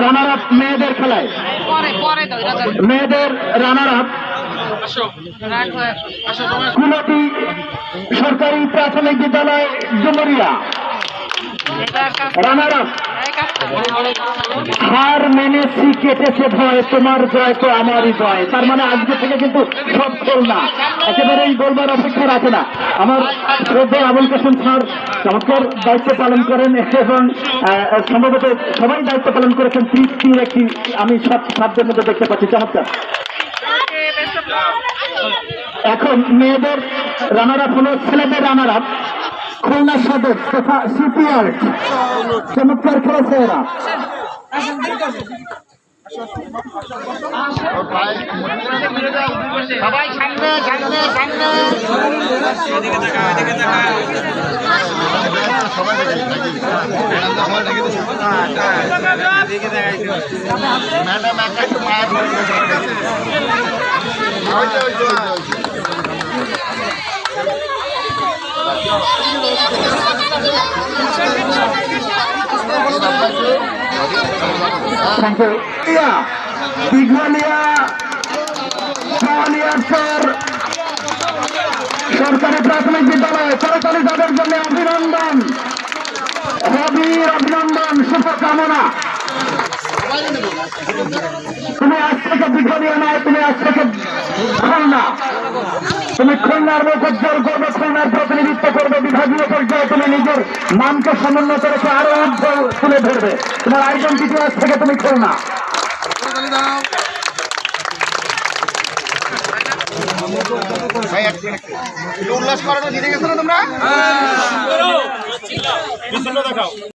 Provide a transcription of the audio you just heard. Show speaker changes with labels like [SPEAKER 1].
[SPEAKER 1] Runner up মেয়েদের খেলায় মেয়েদের রানার আপ কুলতি সরকারি প্রাথমিক বিদ্যালয় ডুমুরিয়া রানার আপ। হার মেনেছি কেটেছে ভয়, তোমার জয় তো আমারই জয়। তার মানে আজকে থেকে কিন্তু সব খুলনা একেবারেই বলবার অপেক্ষা রাখে না। আমার শ্রদ্ধা আবুল কাসেম স্যার চমৎকার দায়িত্ব পালন করেন এবং সম্ভবত সবাই দায়িত্ব পালন করেছেন। তৃপ্তির একটি আমি সব শব্দের মধ্যে দেখতে পাচ্ছি, চমৎকার। এখন মেয়েদের রানার আপ হলো ছেলেদের রানার আপ খুলনা সদর তথা সিপিআর। চমৎকার খেলেছে এরা।
[SPEAKER 2] সবাই সামনে সামনে সামনে ম্যাডাম একটু মায়া
[SPEAKER 1] দীঘলিয়া সরকারি প্রাথমিক বিদ্যালয় সরকারি তাদের জন্য অভিনন্দন, অভিনন্দন, শুভকামনা। তুমি আজ থেকে দীঘলিয়া নয়, তুমি আজ থেকে খুলনা। তুমি খুলনার মুখ উজ্জ্বল করবে, খুলনার প্রতিনিধিত্ব করবে বিভাগীয় পর্যায়ে। তুমি নিজের মানকে সমুন্নত রেখে আরো উজ্জ্বল তুলে ধরবে। তোমার আইডেন্টিটি আজ থেকে তুমি খুলনা।
[SPEAKER 2] উল্লাস করাটা দিতে গেছো না তোমরা?